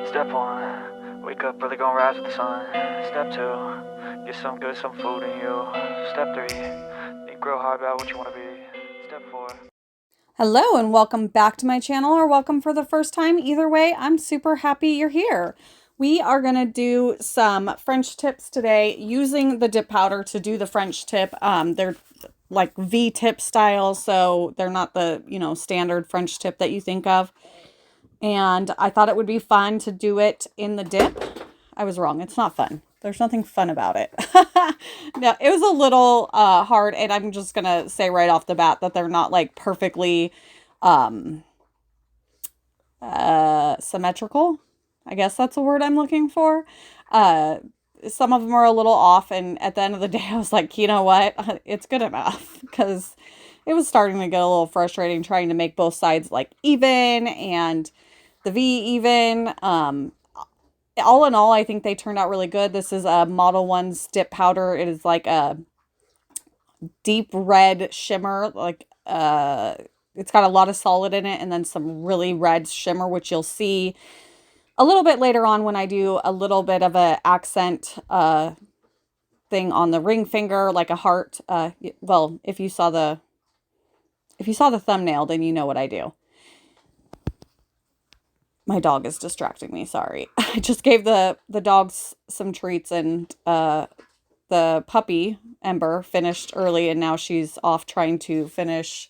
Step one, wake up early, gonna rise with the sun. Step two, get some good, some food in you. Step three, think real hard about what you want to be. Step four. Hello and welcome back to my channel, or welcome for the first time. Either way, I'm super happy you're here. We are going to do some French tips today using the dip powder to do the French tip. They're like V-tip style, so they're not the, standard French tip that you think of. And I thought it would be fun to do it in the dip. I was wrong. It's not fun. There's nothing fun about it. No, it was a little hard, and I'm just going to say right off the bat that they're not like perfectly symmetrical. I guess that's a word I'm looking for. Some of them are a little off, and at the end of the day, I was like, you know what? It's good enough, because it was starting to get a little frustrating trying to make both sides like even and the V even. All in all, I think they turned out really good. This is a Model 1's dip powder. It is like a deep red shimmer, like it's got a lot of solid in it and then some really red shimmer, which you'll see a little bit later on when I do a little bit of a accent thing on the ring finger, like a heart. Well, if you saw the thumbnail, then you know what I do. My dog is distracting me, sorry. I just gave the dogs some treats, and the puppy, Ember, finished early, and now she's off trying to finish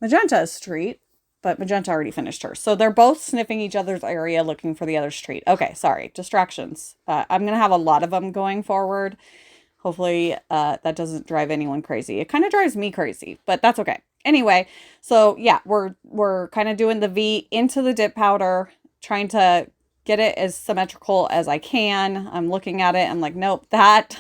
Magenta's treat, but Magenta already finished hers. So they're both sniffing each other's area looking for the other's treat. Okay, sorry, distractions. I'm going to have a lot of them going forward. Hopefully that doesn't drive anyone crazy. It kind of drives me crazy, but that's okay. Anyway, so yeah, we're kind of doing the V into the dip powder, trying to get it as symmetrical as I can. I'm looking at it. I'm like, nope, that's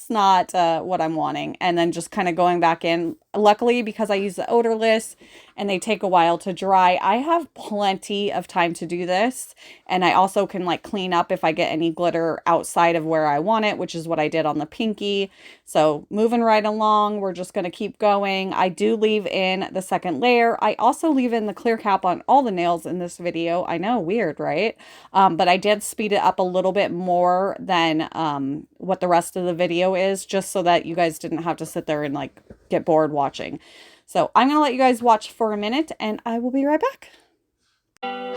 not what I'm wanting. And then just kind of going back in. Luckily, because I use the odorless and they take a while to dry, I have plenty of time to do this. And I also can like clean up if I get any glitter outside of where I want it, which is what I did on the pinky. So moving right along, we're just going to keep going. I do leave in the second layer. I also leave in the clear cap on all the nails in this video. I know, weird, right? But I did speed it up a little bit more than what the rest of the video is, just so that you guys didn't have to sit there and like get bored watching. So I'm gonna let you guys watch for a minute, and I will be right back.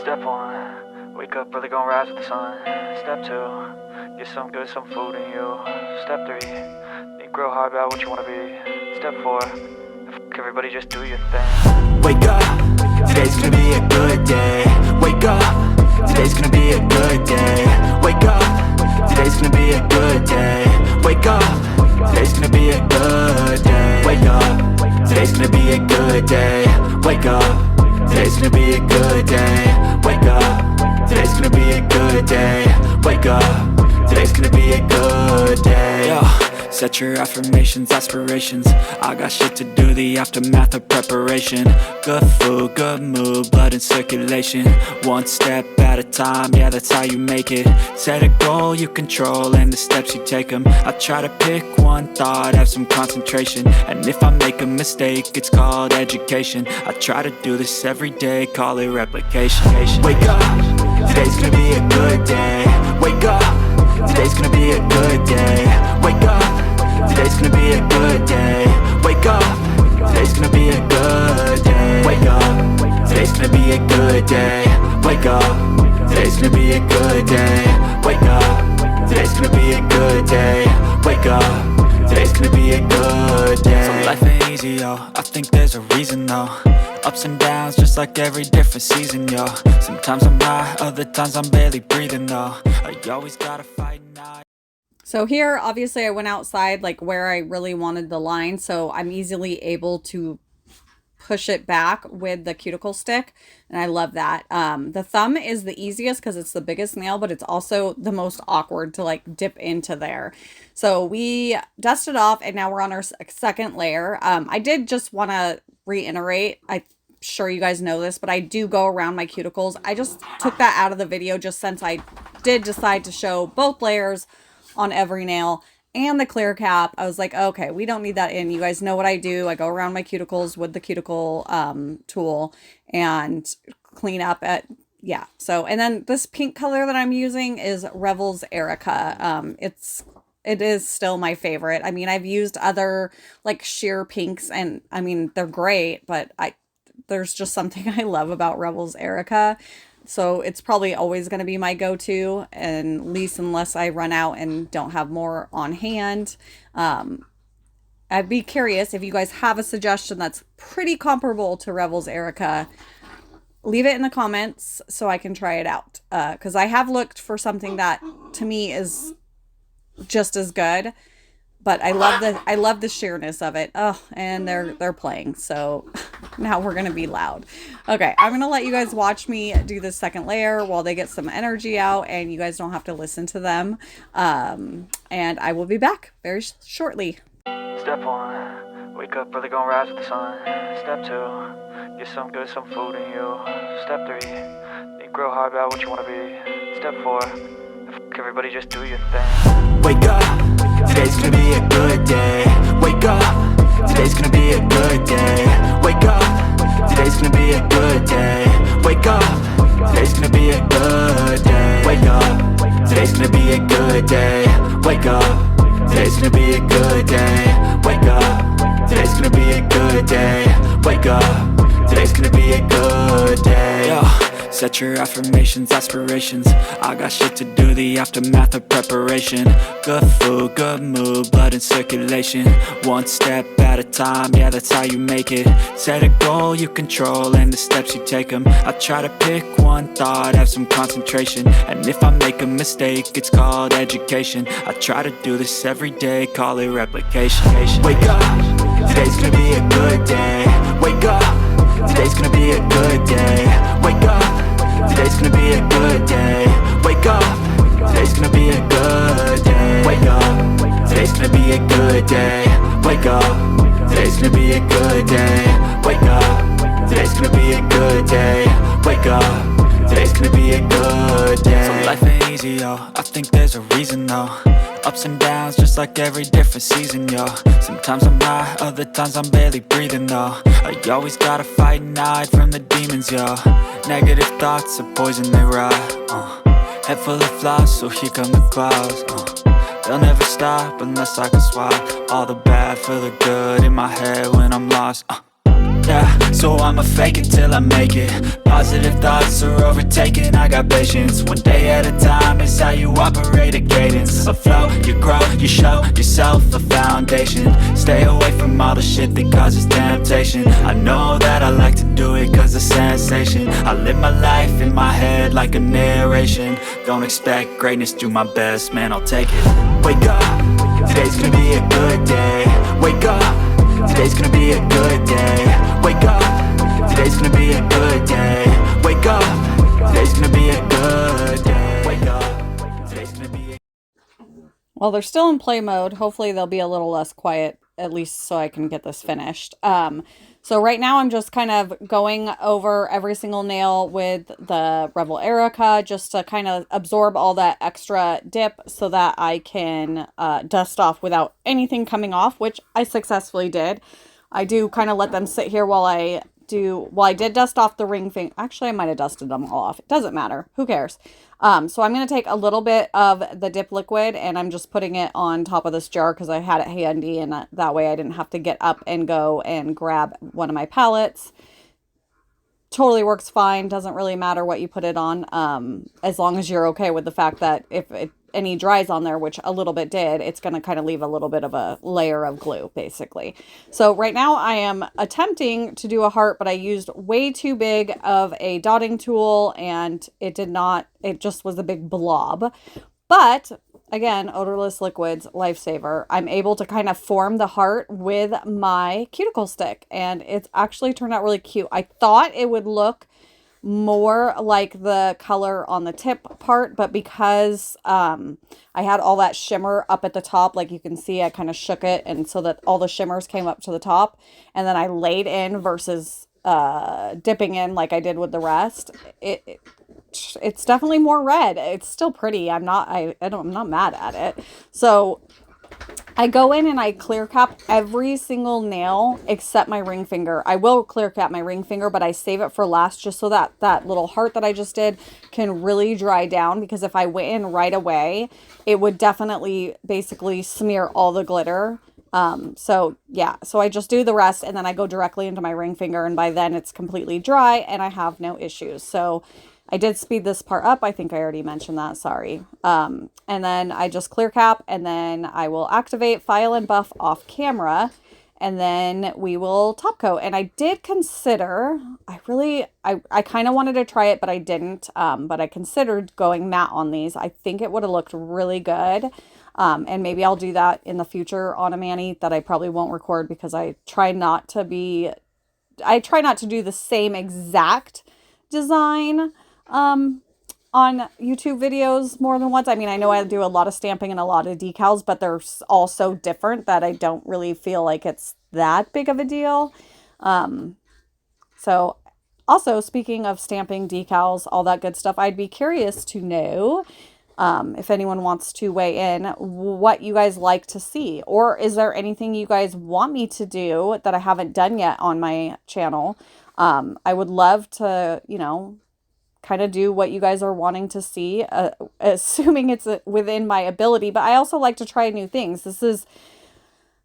Step one, wake up early, gonna rise with the sun. Step two, get some good, some food in you. Step three, think real hard about what you want to be. Step four, everybody just do your thing. Wake up, today's gonna be a good day. Wake up, today's gonna be a good day. Wake up, today's gonna be a good day. Wake up, today's gonna be a good day. Wake up, today's gonna be a good day. Wake up, today's gonna be a good day. Wake up, today's gonna be a good day. Wake up, today's gonna be a good day. Yo. Set your affirmations, aspirations. I got shit to do, the aftermath of preparation. Good food, good mood, blood in circulation. One step at a time, yeah, that's how you make it. Set a goal you control and the steps you take them. I try to pick one thought, have some concentration. And if I make a mistake, it's called education. I try to do this every day, call it replication. Wake up, today's gonna be a good day. Wake up, today's gonna be a good day. Wake up, today's gonna be a good day. Wake up, today's gonna be a good day. Wake up, today's gonna be a good day. Wake up, today's gonna be a good day. Wake up, today's gonna be a good day. Wake up, today's gonna be a good day. So life ain't easy, yo, I think there's a reason though. Ups and downs, just like every different season, yo. Sometimes I'm high, other times I'm barely breathing, though. I always gotta fight now. So here, obviously, I went outside like where I really wanted the line, so I'm easily able to push it back with the cuticle stick, and I love that. The thumb is the easiest because it's the biggest nail, but it's also the most awkward to like dip into there. So we dusted off, and now we're on our second layer. I did just want to reiterate, I'm sure you guys know this, but I do go around my cuticles. I just took that out of the video just since I did decide to show both layers on every nail and the clear cap. I was like, okay, we don't need that in. You guys know what I do. I go around my cuticles with the cuticle tool and clean up at yeah. So, and then this pink color that I'm using is Revel's Erica. It is still my favorite. I mean, I've used other like sheer pinks, and I mean, they're great, but there's just something I love about Revel's Erica. So it's probably always going to be my go-to, and at least unless I run out and don't have more on hand. I'd be curious if you guys have a suggestion that's pretty comparable to Revel's Erica. Leave it in the comments so I can try it out. Because I have looked for something that to me is just as good, but I love the sheerness of it. Oh, and they're playing, so now we're gonna be loud. Okay, I'm gonna let you guys watch me do the second layer while they get some energy out, and you guys don't have to listen to them. And I will be back very shortly. Step 1, wake up early, gonna rise with the sun. Step 2, get some food in you. Step 3, think real hard about what you wanna be. Step 4, everybody just do your thing. Wake up, today's gonna be a good day. Wake up, today's gonna be a good day. Wake up, today's gonna be a good day. Wake up, today's gonna be a good day. Wake up, today's gonna be a good day. Wake up, today's gonna be a good day. Wake up, today's gonna be a good day. Wake up, today's gonna be a good day. Yo, set your affirmations, aspirations. I got shit to do, the aftermath of preparation. Good food, good mood, blood in circulation. One step at a time, yeah, that's how you make it. Set a goal you control and the steps you take them. I try to pick one thought, have some concentration. And if I make a mistake, it's called education. I try to do this every day, call it replication. Wake up, today's gonna be a good day. Wake up, today's gonna be a good day. Wake up, today's gonna be a good day. Wake up, today's gonna be a good day. Wake up, today's gonna be a good day. Wake up, today's gonna be a good day. Wake up, today's gonna be a good day. Wake up, today's gonna be a good day. So life ain't easy, yo, I think there's a reason though. Ups and downs, just like every different season, yo. Sometimes I'm high, other times I'm barely breathing, though. I always gotta fight and hide from the demons, yo. Negative thoughts are poison, they rot. Head full of flies, so here come the clouds. They'll never stop unless I can swap all the bad for the good in my head when I'm lost. Yeah, so I'ma fake it till I make it. Positive thoughts are overtaken, I got patience. One day at a time is how you operate a cadence. A flow, you grow, you show yourself a foundation. Stay away from all the shit that causes temptation. I know that I like to do it cause it's sensation. I live my life in my head like a narration. Don't expect greatness, do my best, man, I'll take it. Wake up, today's gonna be a good day. Wake up, today's gonna be a good day. Wake up, today's gonna be a good day. Wake up, today's gonna be a good day. Wake up, today's gonna be a... Well, they're still in play mode. Hopefully they'll be a little less quiet, at least so I can get this finished. So right now I'm just kind of going over every single nail with the Revel Erica just to kind of absorb all that extra dip so that I can dust off without anything coming off, which I successfully did. I do kind of let them sit here while I did dust off the ring finger. Actually, I might have dusted them all off. It doesn't matter. Who cares? So I'm going to take a little bit of the dip liquid and I'm just putting it on top of this jar because I had it handy, and that way I didn't have to get up and go and grab one of my palettes. Totally works fine. Doesn't really matter what you put it on, as long as you're okay with the fact that if any dries on there, which a little bit did, it's going to kind of leave a little bit of a layer of glue, basically. So right now I am attempting to do a heart, but I used way too big of a dotting tool, and it just was a big blob. But again, odorless liquids, lifesaver. I'm able to kind of form the heart with my cuticle stick, and it's actually turned out really cute. I thought it would look more like the color on the tip part, but because I had all that shimmer up at the top, like you can see, I kind of shook it, and so that all the shimmers came up to the top, and then I laid in versus dipping in like I did with the rest. It's definitely more red. It's still pretty. I'm not mad at it. So I go in and I clear cap every single nail except my ring finger. I will clear cap my ring finger, but I save it for last just so that that little heart that I just did can really dry down, because if I went in right away, it would definitely basically smear all the glitter. So yeah, so I just do the rest and then I go directly into my ring finger, and by then it's completely dry and I have no issues. So I did speed this part up. I think I already mentioned that. Sorry. And then I just clear cap, and then I will activate, file, and buff off camera, and then we will top coat. And I did consider, I kind of wanted to try it, but I didn't. But I considered going matte on these. I think it would have looked really good. And maybe I'll do that in the future on a mani that I probably won't record, because I try not to do the same exact design on YouTube videos more than once. I mean, I know I do a lot of stamping and a lot of decals, but they're all so different that I don't really feel like it's that big of a deal. So also, speaking of stamping, decals, all that good stuff, I'd be curious to know if anyone wants to weigh in what you guys like to see, or is there anything you guys want me to do that I haven't done yet on my channel? I would love to, kind of do what you guys are wanting to see, assuming it's within my ability. But I also like to try new things. This is,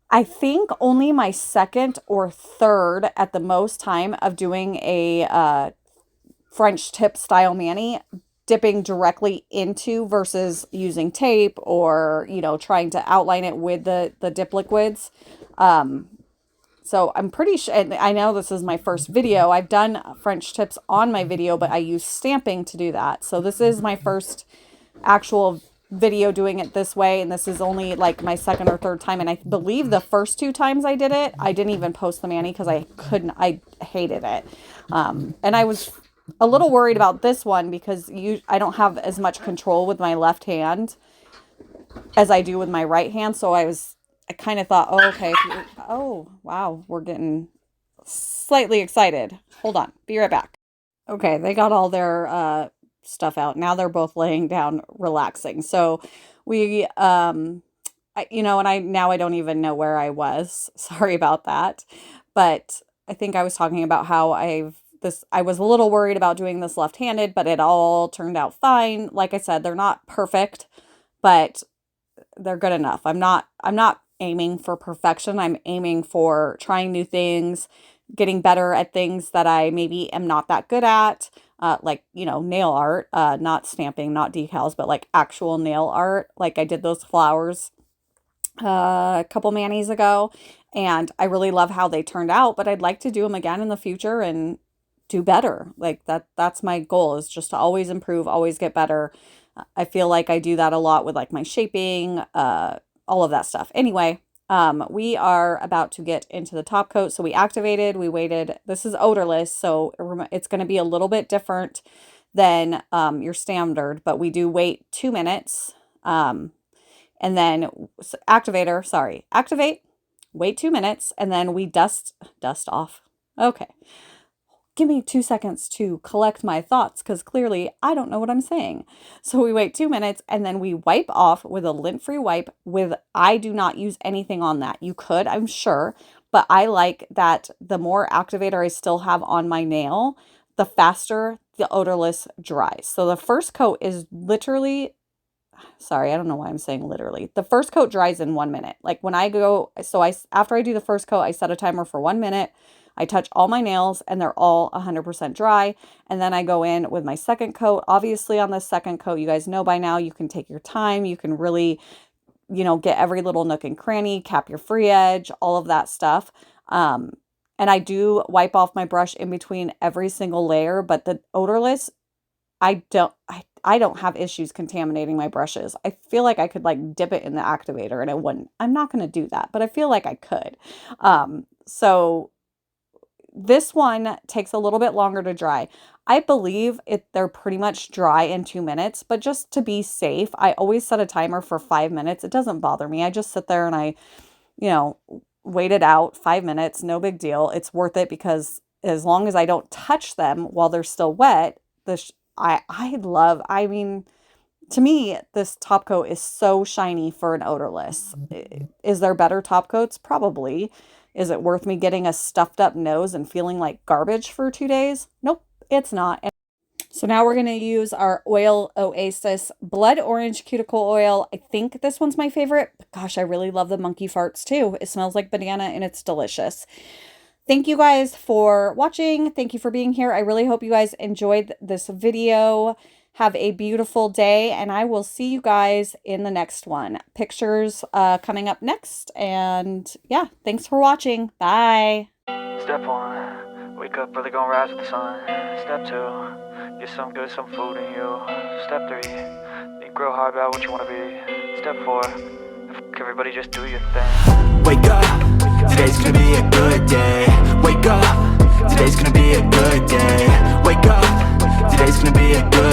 I think, only my second or third at the most time of doing a French tip style mani, dipping directly into versus using tape or, trying to outline it with the dip liquids. So I'm pretty sure, and I know this is my first video. I've done French tips on my video, but I use stamping to do that. So this is my first actual video doing it this way, and this is only like my second or third time. And I believe the first 2 times I did it, I didn't even post the mani because I hated it. And I was a little worried about this one because I don't have as much control with my left hand as I do with my right hand. So I kind of thought, oh, okay. Oh, wow. We're getting slightly excited. Hold on. Be right back. Okay. They got all their stuff out. Now they're both laying down, relaxing. So we, and I don't even know where I was. Sorry about that. But I think I was talking about how I was a little worried about doing this left-handed, but it all turned out fine. Like I said, they're not perfect, but they're good enough. I'm not aiming for perfection. I'm aiming for trying new things, getting better at things that I maybe am not that good at, like, nail art, not stamping, not decals, but like actual nail art. Like I did those flowers a couple manis ago, and I really love how they turned out, but I'd like to do them again in the future and do better. Like that's my goal, is just to always improve, always get better. I feel like I do that a lot with like my shaping, all of that stuff. Anyway, we are about to get into the top coat. So we activated, we waited. This is odorless, so it's going to be a little bit different than your standard, but we do wait 2 minutes. And then activate, wait 2 minutes, and then we dust off. Okay. Give me 2 seconds to collect my thoughts, because clearly I don't know what I'm saying. So we wait 2 minutes, and then we wipe off with a lint-free wipe. I do not use anything on that. You could, I'm sure, but I like that the more activator I still have on my nail, the faster the odorless dries. So the first coat is literally, sorry, I don't know why I'm saying literally. The first coat dries in 1 minute. Like when I go, after I do the first coat, I set a timer for 1 minute. I touch all my nails and they're all 100% dry. And then I go in with my second coat. Obviously on the second coat, you guys know by now, you can take your time. You can really, get every little nook and cranny, cap your free edge, all of that stuff. And I do wipe off my brush in between every single layer, but the odorless, I don't have issues contaminating my brushes. I feel like I could like dip it in the activator and it wouldn't. I'm not going to do that, but I feel like I could. So this one takes a little bit longer to dry. I believe they're pretty much dry in 2 minutes, but just to be safe, I always set a timer for 5 minutes. It doesn't bother me. I just sit there and I, wait it out 5 minutes. No big deal. It's worth it because as long as I don't touch them while they're still wet, To me, this top coat is so shiny for an odorless. Is there better top coats? Probably. Is it worth me getting a stuffed up nose and feeling like garbage for 2 days? Nope, it's not. So now we're going to use our oil Oasis Blood Orange Cuticle Oil. I think this one's my favorite. But gosh, I really love the monkey farts too. It smells like banana and it's delicious. Thank you guys for watching. Thank you for being here. I really hope you guys enjoyed this video. Have a beautiful day, and I will see you guys in the next one. Pictures coming up next, and yeah, thanks for watching. Bye. Step 1, wake up early, gonna rise with the sun. Step 2, get some food in you. Step 3, think real hard about what you wanna be. Step 4, everybody just do your thing. Wake up, today's gonna be a good day. Wake up, today's gonna be a good day. Wake up, today's gonna be a good